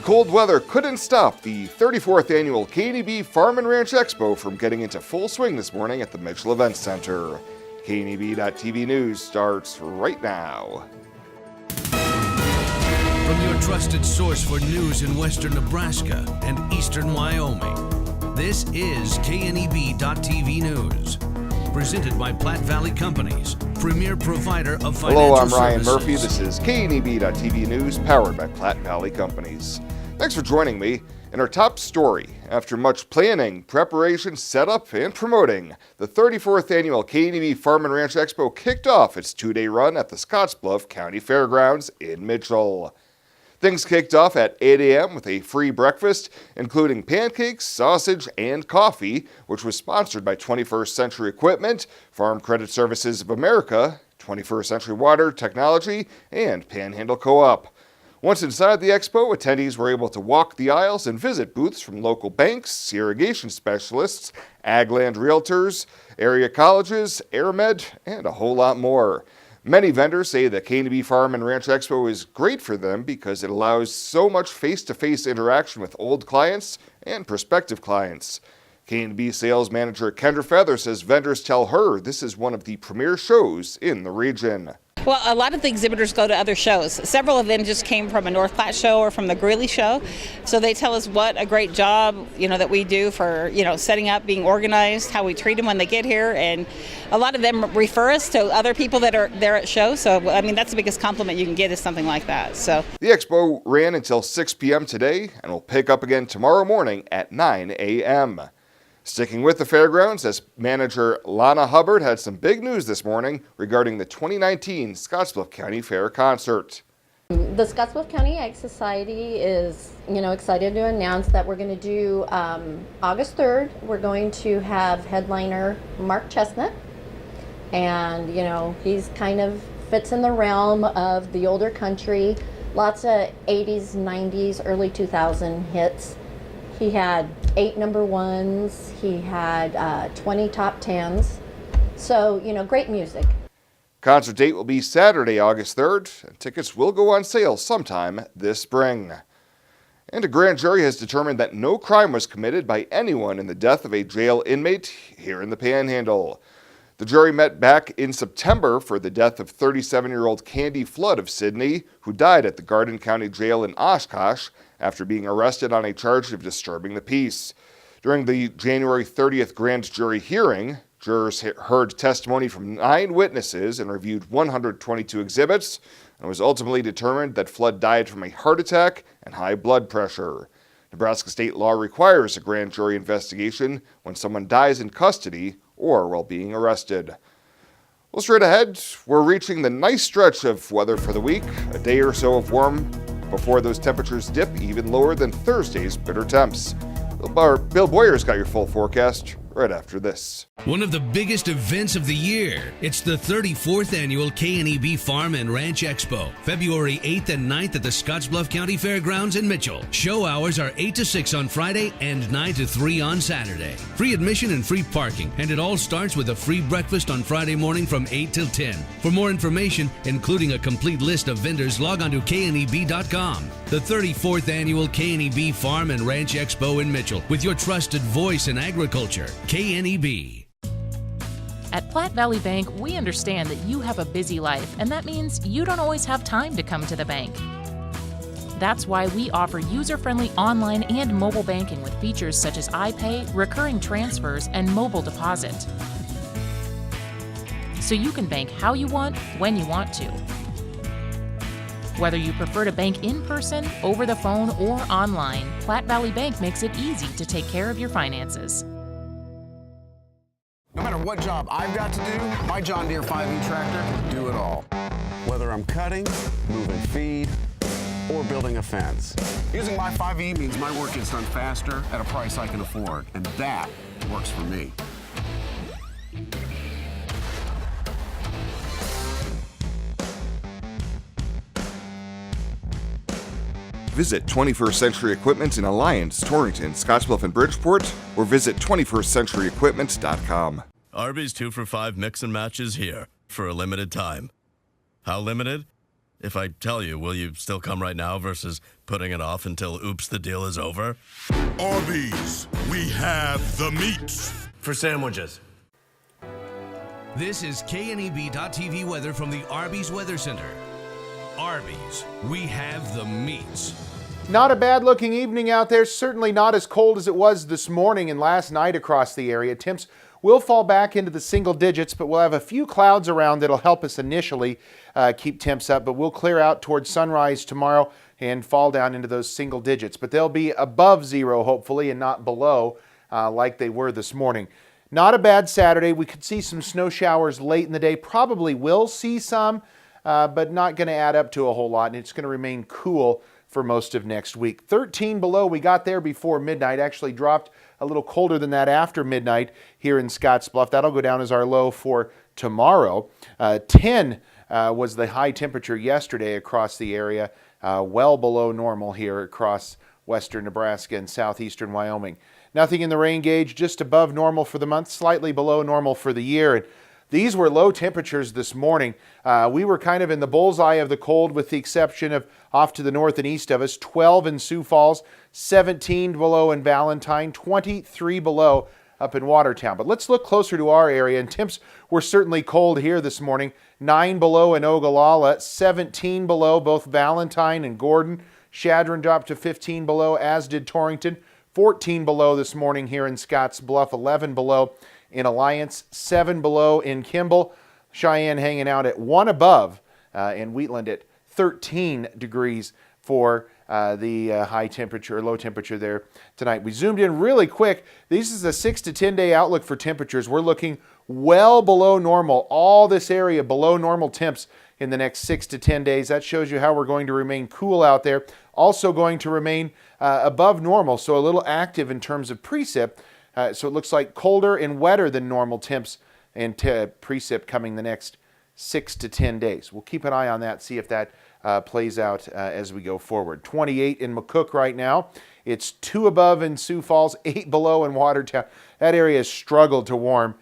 cold weather couldn't stop the 34th annual KNEB Farm and Ranch Expo from getting into full swing this morning at the Mitchell Events Center. KNEB.TV News starts right now. From your trusted source for news in western Nebraska and eastern Wyoming, this is KNEB.TV News. Presented by Platte Valley Companies, premier provider of financial Hello, I'm Ryan services. Murphy. This is KNEB.TV News, powered by Platte Valley Companies. Thanks for joining me. In our top story, after much planning, preparation, setup, and promoting, the 34th annual KNEB Farm and Ranch Expo kicked off its two-day run at the Bluff County Fairgrounds in Mitchell. Things kicked off at 8 a.m. with a free breakfast, including pancakes, sausage, and coffee, which was sponsored by 21st Century Equipment, Farm Credit Services of America, 21st Century Water Technology, and Panhandle Co-op. Once inside the expo, attendees were able to walk the aisles and visit booths from local banks, irrigation specialists, ag land realtors, area colleges, AirMed, and a whole lot more. Many vendors say the KNEB Farm and Ranch Expo is great for them because it allows so much face-to-face interaction with old clients and prospective clients. KNEB sales manager Kendra Feather says vendors tell her this is one of the premier shows in the region. Well, a lot of the exhibitors go to other shows. Several of them just came from a North Platte show or from the Greeley show. So they tell us what a great job, that we do for, setting up, being organized, how we treat them when they get here. And a lot of them refer us to other people that are there at shows. So, that's the biggest compliment you can get is something like that. So the expo ran until 6 p.m. today and will pick up again tomorrow morning at 9 a.m. Sticking with the fairgrounds, as manager Lana Hubbard had some big news this morning regarding the 2019 Bluff County Fair Concert. The Bluff County Ag Society is, excited to announce that we're going to do August 3rd. We're going to have headliner Mark Chestnut, and he's kind of fits in the realm of the older country. Lots of 80s, 90s, early 2000 hits. He had 8 number ones, he had 20 top 10s, so, great music. Concert date will be Saturday, August 3rd, and tickets will go on sale sometime this spring. And a grand jury has determined that no crime was committed by anyone in the death of a jail inmate here in the Panhandle. The jury met back in September for the death of 37-year-old Candy Flood of Sydney, who died at the Garden County Jail in Oshkosh after being arrested on a charge of disturbing the peace. During the January 30th grand jury hearing, jurors heard testimony from 9 witnesses and reviewed 122 exhibits, and it was ultimately determined that Flood died from a heart attack and high blood pressure. Nebraska state law requires a grand jury investigation when someone dies in custody or while being arrested. Well, straight ahead, we're reaching the nice stretch of weather for the week, a day or so of warm before those temperatures dip even lower than Thursday's bitter temps. Bill Boyer's got your full forecast right after this. One of the biggest events of the year. It's the 34th annual KNEB Farm and Ranch Expo, February 8th and 9th at the Bluff County Fairgrounds in Mitchell. Show hours are 8 to 6 on Friday and 9 to 3 on Saturday. Free admission and free parking, and it all starts with a free breakfast on Friday morning from 8 till 10. For more information, including a complete list of vendors, log on to kneb.com. The 34th annual KNEB Farm and Ranch Expo in Mitchell, with your trusted voice in agriculture, KNEB. At Platte Valley Bank, we understand that you have a busy life, and that means you don't always have time to come to the bank. That's why we offer user-friendly online and mobile banking with features such as iPay, recurring transfers, and mobile deposit. So you can bank how you want, when you want to. Whether you prefer to bank in person, over the phone, or online, Platte Valley Bank makes it easy to take care of your finances. No matter what job I've got to do, my John Deere 5E tractor can do it all. Whether I'm cutting, moving feed, or building a fence. Using my 5E means my work gets done faster at a price I can afford, and that works for me. Visit 21st Century Equipment in Alliance, Torrington, Scottsbluff, and Bridgeport, or visit 21stcenturyequipment.com. Arby's 2 for $5 mix and match is here for a limited time. How limited? If I tell you, will you still come right now versus putting it off until oops, the deal is over? Arby's, we have the meats. For sandwiches. This is KNEB.TV weather from the Arby's Weather Center. Arby's, we have the meats. Not a bad looking evening out there, certainly not as cold as it was this morning and last night across the area. Temps will fall back into the single digits, but we'll have a few clouds around that'll help us initially keep temps up, but we'll clear out towards sunrise tomorrow and fall down into those single digits. But they'll be above zero, hopefully, and not below like they were this morning. Not a bad Saturday. We could see some snow showers late in the day. Probably will see some, but not going to add up to a whole lot, and it's going to remain cool for most of next week. 13 below, we got there before midnight, actually dropped a little colder than that after midnight here in Scottsbluff. That'll go down as our low for tomorrow. 10 was the high temperature yesterday across the area, well below normal here across western Nebraska and southeastern Wyoming. Nothing in the rain gauge, just above normal for the month, slightly below normal for the year. And these were low temperatures this morning. We were kind of in the bullseye of the cold with the exception of off to the north and east of us. 12 in Sioux Falls, 17 below in Valentine, 23 below up in Watertown. But let's look closer to our area, and temps were certainly cold here this morning. 9 below in Ogallala, 17 below both Valentine and Gordon. Chadron dropped to 15 below, as did Torrington. 14 below this morning here in Scottsbluff, 11 below in Alliance, 7 below in Kimball. Cheyenne hanging out at 1 above, and Wheatland at 13 degrees for the high temperature, low temperature there tonight. We zoomed in really quick. This is a 6 to 10 day outlook for temperatures. We're looking well below normal. All this area below normal temps in the next 6 to 10 days. That shows you how we're going to remain cool out there. Also going to remain above normal, so a little active in terms of precip. So it looks like colder and wetter than normal temps and precip coming the next 6 to 10 days. We'll keep an eye on that, see if that plays out as we go forward. 28 in McCook right now. It's 2 above in Sioux Falls, 8 below in Watertown. That area has struggled to warm.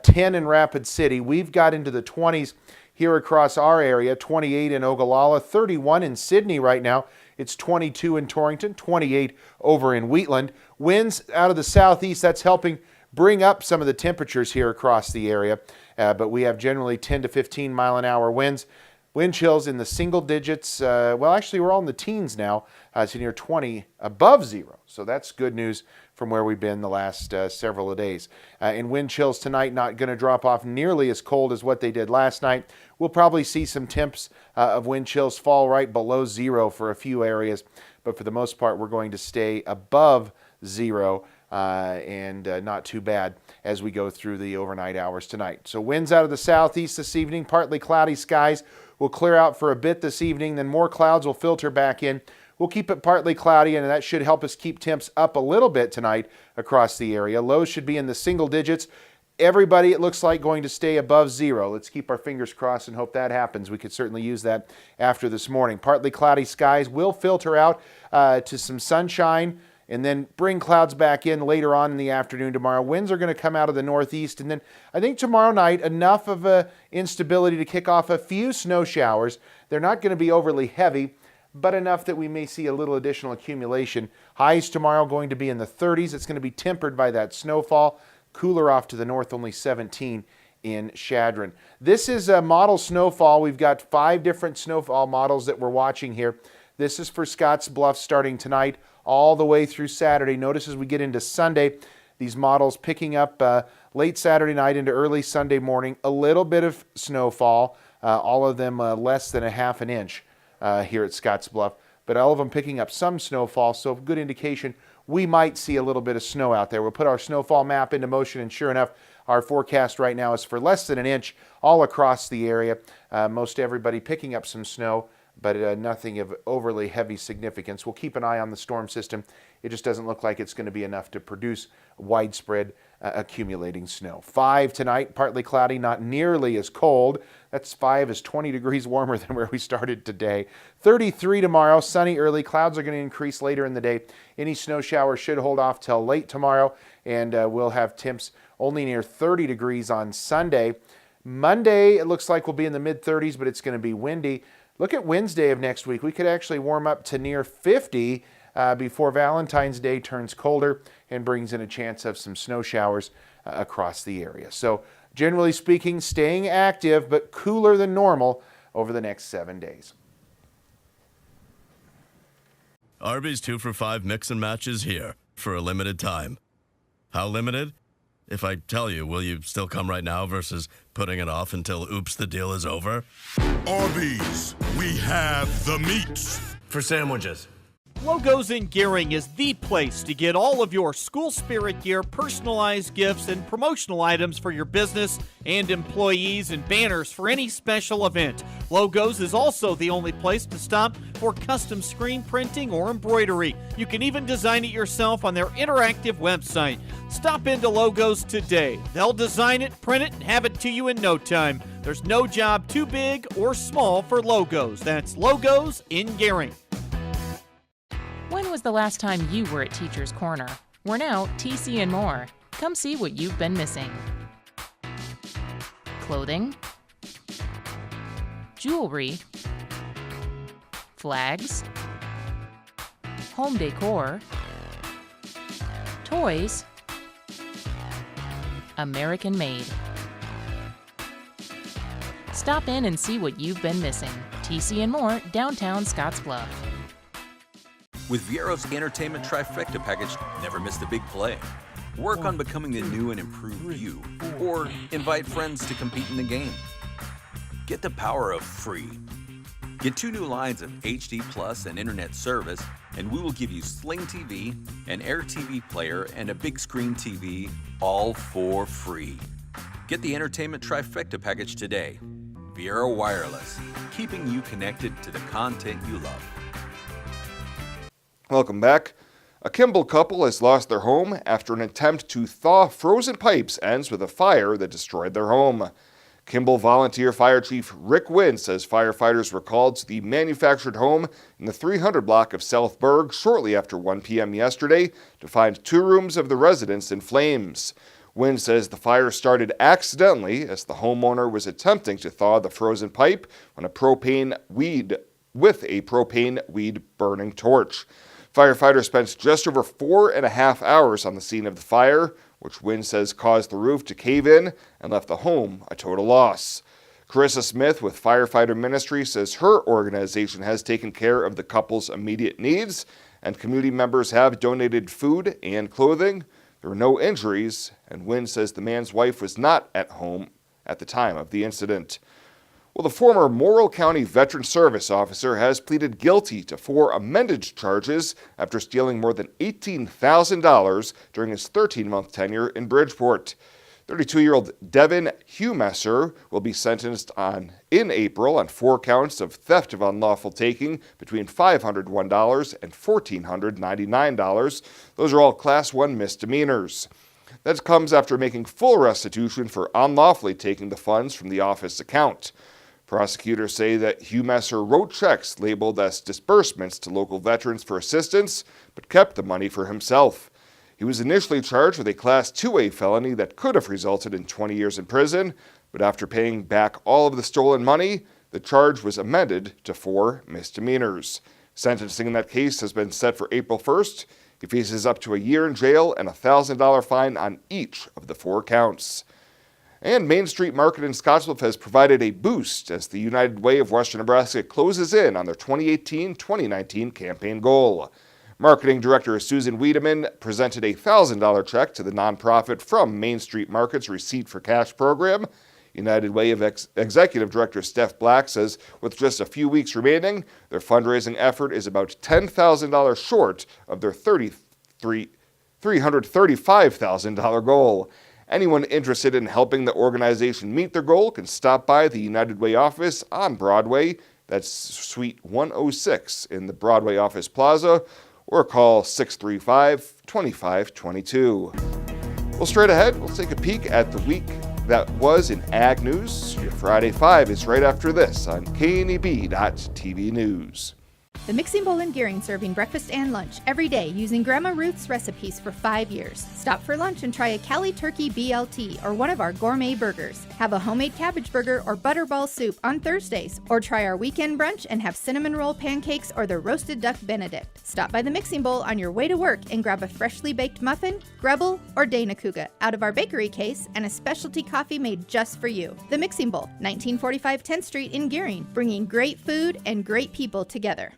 10 in Rapid City. We've got into the 20s here across our area. 28 in Ogallala, 31 in Sydney right now. It's 22 in Torrington, 28 over in Wheatland. Winds out of the southeast, that's helping bring up some of the temperatures here across the area. But we have generally 10 to 15 mile an hour winds. Wind chills in the single digits. Well, actually, we're all in the teens now to near 20 above zero. So that's good news from where we've been the last several days. And wind chills tonight not going to drop off nearly as cold as what they did last night. We'll probably see some temps of wind chills fall right below zero for a few areas. But for the most part, we're going to stay above zero and not too bad as we go through the overnight hours tonight. So winds out of the southeast this evening, partly cloudy skies. Will clear out for a bit this evening, then more clouds will filter back in. We'll keep it partly cloudy, and that should help us keep temps up a little bit tonight across the area. Lows should be in the single digits. Everybody, it looks like, going to stay above zero. Let's keep our fingers crossed and hope that happens. We could certainly use that after this morning. Partly cloudy skies will filter out to some sunshine and then bring clouds back in later on in the afternoon tomorrow. Winds are going to come out of the northeast, and then I think tomorrow night, enough of a instability to kick off a few snow showers. They're not going to be overly heavy, but enough that we may see a little additional accumulation. Highs tomorrow going to be in the 30s. It's going to be tempered by that snowfall. Cooler off to the north, only 17 in Chadron. This is a model snowfall. We've got 5 different snowfall models that we're watching here. This is for Scottsbluff starting tonight all the way through Saturday. Notice as we get into Sunday, these models picking up late Saturday night into early Sunday morning, a little bit of snowfall, all of them less than a half an inch here at Scottsbluff, but all of them picking up some snowfall, so good indication we might see a little bit of snow out there. We'll put our snowfall map into motion, and sure enough, our forecast right now is for less than an inch all across the area. Most everybody picking up some snow, but nothing of overly heavy significance. We'll keep an eye on the storm system. It just doesn't look like it's going to be enough to produce widespread accumulating snow. 5 tonight, partly cloudy, not nearly as cold. That's 5 is 20 degrees warmer than where we started today. 33 tomorrow, sunny early. Clouds are going to increase later in the day. Any snow showers should hold off till late tomorrow, and we'll have temps only near 30 degrees on Sunday. Monday, it looks like we'll be in the mid-30s, but it's going to be windy. Look at Wednesday of next week. We could actually warm up to near 50 before Valentine's Day turns colder and brings in a chance of some snow showers across the area. So generally speaking, staying active but cooler than normal over the next 7 days. Arby's 2 for $5 mix and matches here for a limited time. How limited? If I tell you, will you still come right now versus putting it off until oops, the deal is over? Arby's, we have the meats. For sandwiches. Logos in Gearing is the place to get all of your school spirit gear, personalized gifts, and promotional items for your business and employees and banners for any special event. Logos is also the only place to stop for custom screen printing or embroidery. You can even design it yourself on their interactive website. Stop into Logos today. They'll design it, print it, and have it to you in no time. There's no job too big or small for Logos. That's Logos in Gearing. When was the last time you were at Teacher's Corner? We're now TC and More. Come see what you've been missing. Clothing, jewelry, flags, home decor, toys, American made. Stop in and see what you've been missing. TC and More, downtown Scottsbluff. With Viero's Entertainment Trifecta package, never miss the big play. Work on becoming the new and improved you, or invite friends to compete in the game. Get the power of free. Get 2 new lines of HD Plus and internet service, and we will give you Sling TV, an Air TV player, and a big screen TV, all for free. Get the Entertainment Trifecta package today. Viero Wireless, keeping you connected to the content you love. Welcome back. A Kimball couple has lost their home after an attempt to thaw frozen pipes ends with a fire that destroyed their home. Kimball Volunteer Fire Chief Rick Wynn says firefighters were called to the manufactured home in the 300 block of South Berg shortly after 1 p.m. yesterday to find 2 rooms of the residence in flames. Wynn says the fire started accidentally as the homeowner was attempting to thaw the frozen pipe with a propane weed burning torch. Firefighters spent just over 4.5 hours on the scene of the fire, which Wynn says caused the roof to cave in and left the home a total loss. Carissa Smith with Firefighter Ministry says her organization has taken care of the couple's immediate needs, and community members have donated food and clothing. There were no injuries, and Wynn says the man's wife was not at home at the time of the incident. Well, the former Morrill County Veteran Service officer has pleaded guilty to 4 amended charges after stealing more than $18,000 during his 13-month tenure in Bridgeport. 32-year-old Devin Humesser will be sentenced in April on 4 counts of theft of unlawful taking between $501 and $1,499. Those are all Class 1 misdemeanors. That comes after making full restitution for unlawfully taking the funds from the office account. Prosecutors say that Humesser wrote checks labeled as disbursements to local veterans for assistance, but kept the money for himself. He was initially charged with a Class 2A felony that could have resulted in 20 years in prison, but after paying back all of the stolen money, the charge was amended to 4 misdemeanors. Sentencing in that case has been set for April 1st. He faces up to a year in jail and a $1,000 fine on each of the 4 counts. And Main Street Market in Scottsbluff has provided a boost as the United Way of Western Nebraska closes in on their 2018-2019 campaign goal. Marketing Director Susan Wiedemann presented a $1,000 check to the nonprofit from Main Street Market's Receipt for Cash program. United Way of Executive Director Steph Black says with just a few weeks remaining, their fundraising effort is about $10,000 short of their $335,000 goal. Anyone interested in helping the organization meet their goal can stop by the United Way office on Broadway. That's Suite 106 in the Broadway Office Plaza, or call 635-2522. Well, straight ahead, we'll take a peek at the week that was in Ag News. Your Friday 5 is right after this on KNEB.TV News. The Mixing Bowl in Gearing, serving breakfast and lunch every day using Grandma Ruth's recipes for 5 years. Stop for lunch and try a Cali Turkey BLT or one of our gourmet burgers. Have a homemade cabbage burger or butterball soup on Thursdays, or try our weekend brunch and have cinnamon roll pancakes or the roasted duck Benedict. Stop by the Mixing Bowl on your way to work and grab a freshly baked muffin, Grebel, or Dana Kuga out of our bakery case and a specialty coffee made just for you. The Mixing Bowl, 1945 10th Street in Gearing, bringing great food and great people together.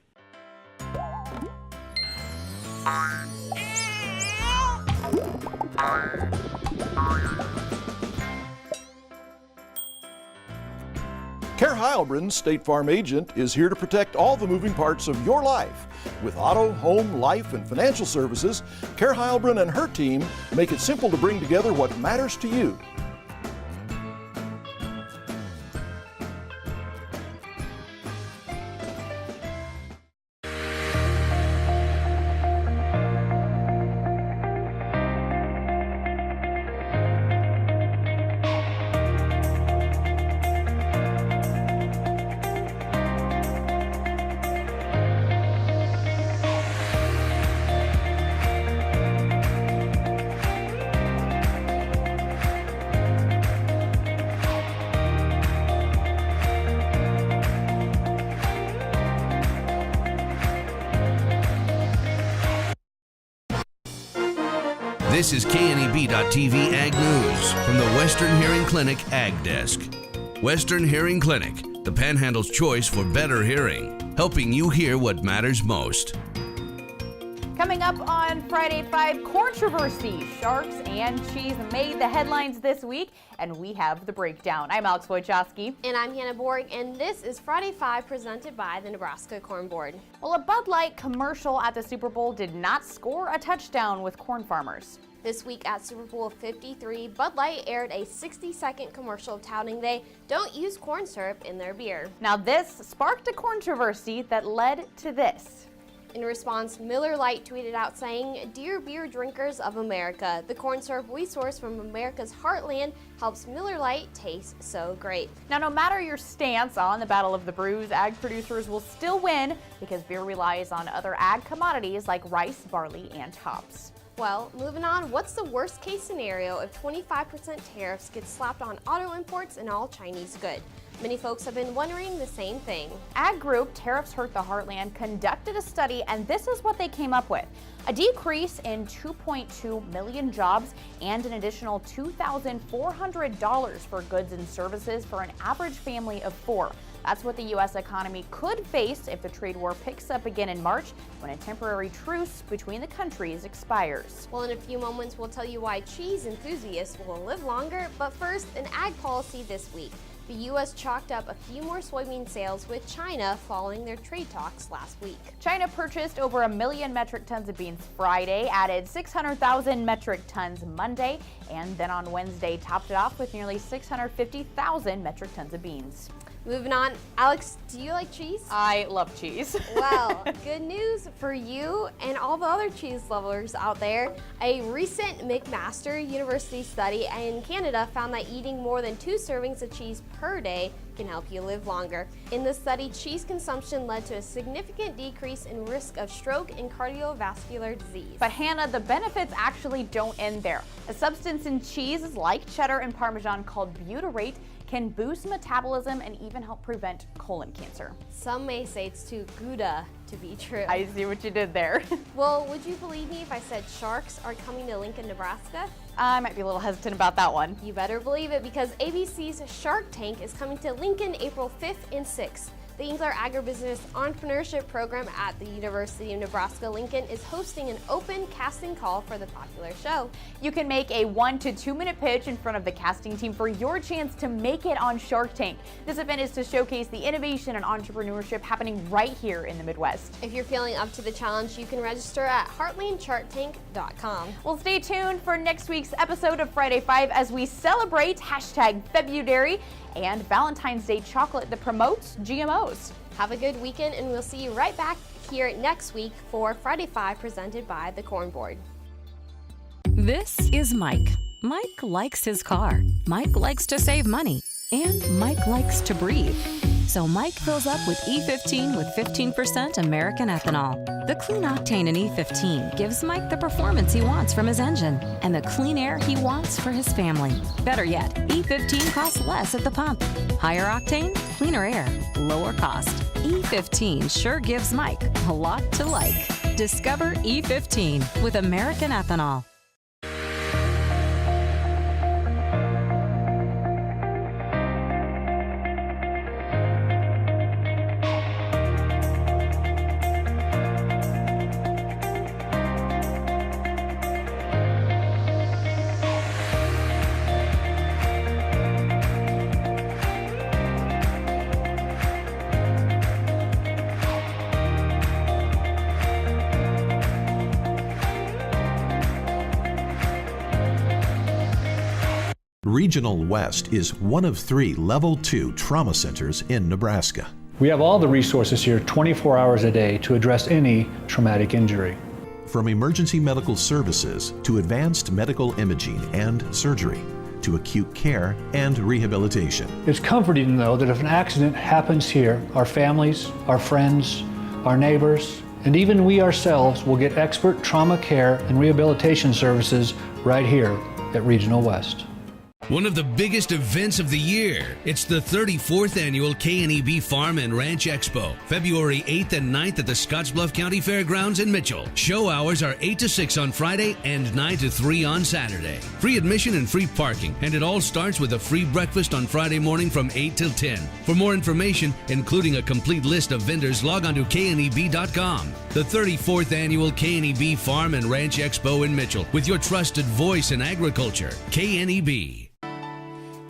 Care Heilbronn, State Farm agent, is here to protect all the moving parts of your life. With auto, home, life, and financial services, Care Heilbronn and her team make it simple to bring together what matters to you. This is KNEB.TV Ag News from the Western Hearing Clinic Ag Desk. Western Hearing Clinic, the Panhandle's choice for better hearing, helping you hear what matters most. Coming up on Friday at 5, controversy. Sharks and cheese made the headlines this week, and we have the breakdown. I'm Alex Wojcicki. And I'm Hannah Borg, and this is Friday 5 presented by the Nebraska Corn Board. Well, a Bud Light commercial at the Super Bowl did not score a touchdown with corn farmers. This week at Super Bowl 53, Bud Light aired a 60-second commercial touting they don't use corn syrup in their beer. Now this sparked a controversy that led to this. In response, Miller Lite tweeted out saying, "Dear beer drinkers of America, the corn syrup we source from America's heartland helps Miller Lite taste so great." Now, no matter your stance on the Battle of the Brews, ag producers will still win because beer relies on other ag commodities like rice, barley, and hops. Well, moving on, what's the worst case scenario if 25% tariffs get slapped on auto imports and all Chinese goods? Many folks have been wondering the same thing. Ag group Tariffs Hurt the Heartland conducted a study, and this is what they came up with. A decrease in 2.2 million jobs and an additional $2,400 for goods and services for an average family of 4. That's what the U.S. economy could face if the trade war picks up again in March, when a temporary truce between the countries expires. Well, in a few moments, we'll tell you why cheese enthusiasts will live longer. But first, an ag policy this week. The U.S. chalked up a few more soybean sales with China following their trade talks last week. China purchased over 1 million metric tons of beans Friday, added 600,000 metric tons Monday, and then on Wednesday topped it off with nearly 650,000 metric tons of beans. Moving on, Alex, do you like cheese? I love cheese. Well, good news for you and all the other cheese lovers out there. A recent McMaster University study in Canada found that eating more than 2 servings of cheese per day can help you live longer. In the study, cheese consumption led to a significant decrease in risk of stroke and cardiovascular disease. But Hannah, the benefits actually don't end there. A substance in cheese like cheddar and Parmesan called butyrate can boost metabolism and even help prevent colon cancer. Some may say it's too Gouda to be true. I see what you did there. Well, would you believe me if I said sharks are coming to Lincoln, Nebraska? I might be a little hesitant about that one. You better believe it, because ABC's Shark Tank is coming to Lincoln April 5th and 6th. The Engler Agribusiness Entrepreneurship Program at the University of Nebraska-Lincoln is hosting an open casting call for the popular show. You can make a 1 to 2 minute pitch in front of the casting team for your chance to make it on Shark Tank. This event is to showcase the innovation and entrepreneurship happening right here in the Midwest. If you're feeling up to the challenge, you can register at heartlandsharktank.com. Well, stay tuned for next week's episode of Friday 5 as we celebrate #February and Valentine's Day chocolate that promotes GMOs. Have a good weekend, and we'll see you right back here next week for Friday 5 presented by the Corn Board. This is Mike. Mike likes his car. Mike likes to save money. And Mike likes to breathe. So Mike fills up with E15 with 15% American ethanol. The clean octane in E15 gives Mike the performance he wants from his engine and the clean air he wants for his family. Better yet, E15 costs less at the pump. Higher octane, cleaner air, lower cost. E15 sure gives Mike a lot to like. Discover E15 with American ethanol. Regional West is one of 3 Level 2 trauma centers in Nebraska. We have all the resources here 24 hours a day to address any traumatic injury. From emergency medical services to advanced medical imaging and surgery to acute care and rehabilitation. It's comforting, though, that if an accident happens here, our families, our friends, our neighbors, and even we ourselves will get expert trauma care and rehabilitation services right here at Regional West. One of the biggest events of the year. It's the 34th annual KNEB Farm and Ranch Expo, February 8th and 9th at the Bluff County Fairgrounds in Mitchell. Show hours are 8 to 6 on Friday and 9 to 3 on Saturday. Free admission and free parking, and it all starts with a free breakfast on Friday morning from 8 till 10. For more information, including a complete list of vendors, log on to kneb.com. The 34th annual KNEB Farm and Ranch Expo in Mitchell, with your trusted voice in agriculture, KNEB.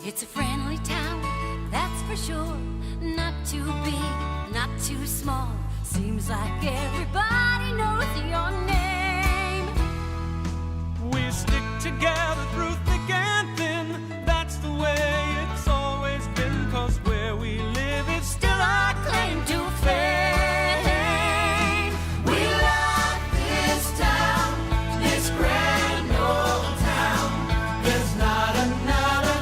It's a friendly town, that's for sure. Not too big, not too small. Seems like everybody knows your name. We stick together through thick and thin. That's the way it's always been. 'Cause where we live is still our claim to fame. We love this town, this grand old town. There's not another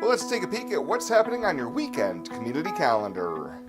Well, let's take a peek at what's happening on your weekend community calendar.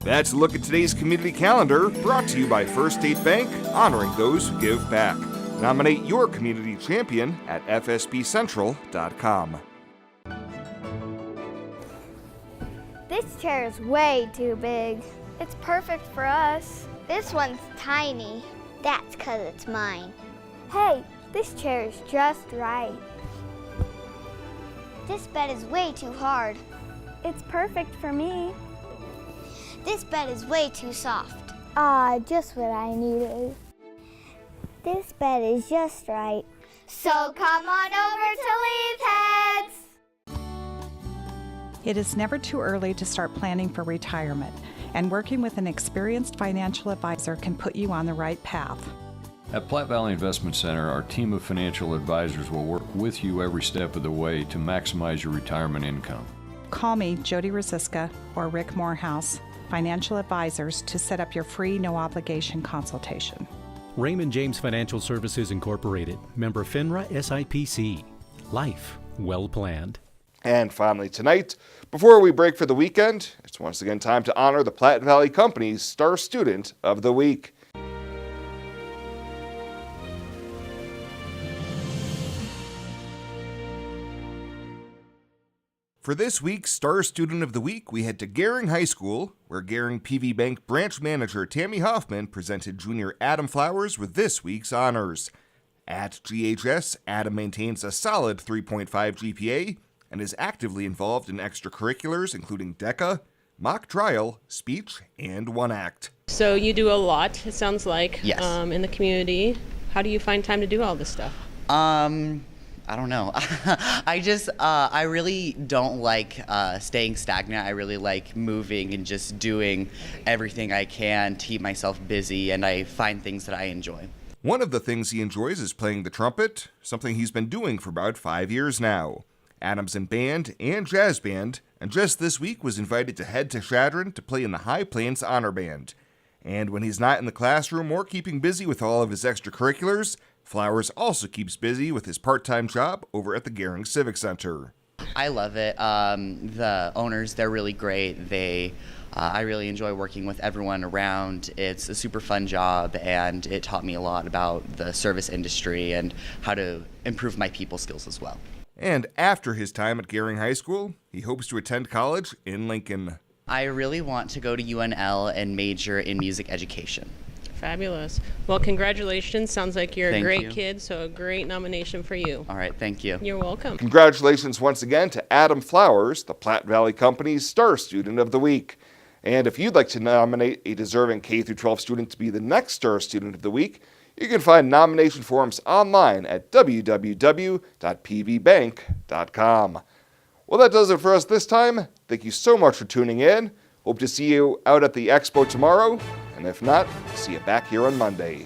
That's a look at today's community calendar, brought to you by First State Bank, honoring those who give back. Nominate your community champion at fsbcentral.com. This chair is way too big. It's perfect for us. This one's tiny. That's 'cause it's mine. Hey, this chair is just right. This bed is way too hard. It's perfect for me. This bed is way too soft. Just what I needed. This bed is just right. So come on over to Leave Heads. It is never too early to start planning for retirement, and working with an experienced financial advisor can put you on the right path. At Platte Valley Investment Center, our team of financial advisors will work with you every step of the way to maximize your retirement income. Call me, Jody Rosiska, or Rick Morehouse, financial advisors, to set up your free, no-obligation consultation. Raymond James Financial Services Incorporated, member FINRA SIPC. Life well planned. And finally tonight, before we break for the weekend, it's once again time to honor the Platte Valley Company's Star Student of the Week. For this week's Star Student of the Week, we head to Gering High School, where Gering PV Bank branch manager Tammy Hoffman presented junior Adam Flowers with this week's honors. At GHS, Adam maintains a solid 3.5 GPA and is actively involved in extracurriculars including DECA, mock trial, speech, and one act. So you do a lot, it sounds like, Yes. In the community. How do you find time to do all this stuff? I don't know. I really don't like staying stagnant. I really like moving and just doing everything I can to keep myself busy, and I find things that I enjoy. One of the things he enjoys is playing the trumpet, something he's been doing for about 5 years now. Adam's in band and jazz band, and just this week was invited to head to Chadron to play in the High Plains Honor Band. And when he's not in the classroom or keeping busy with all of his extracurriculars, Flowers also keeps busy with his part-time job over at the Gering Civic Center. I love it. The owners, they're really great. I really enjoy working with everyone around. It's a super fun job, and it taught me a lot about the service industry and how to improve my people skills as well. And after his time at Gering High School, he hopes to attend college in Lincoln. I really want to go to UNL and major in music education. Fabulous. Well, congratulations. Sounds like you're Thank a great you. kid, so a great nomination for you. All right, thank you. You're welcome. Congratulations once again to Adam Flowers, the Platte Valley Company's Star Student of the Week. And if you'd like to nominate a deserving K-12 student to be the next Star Student of the Week, you can find nomination forms online at www.pvbank.com. Well, that does it for us this time. Thank you so much for tuning in. Hope to see you out at the Expo tomorrow. And if not, see you back here on Monday.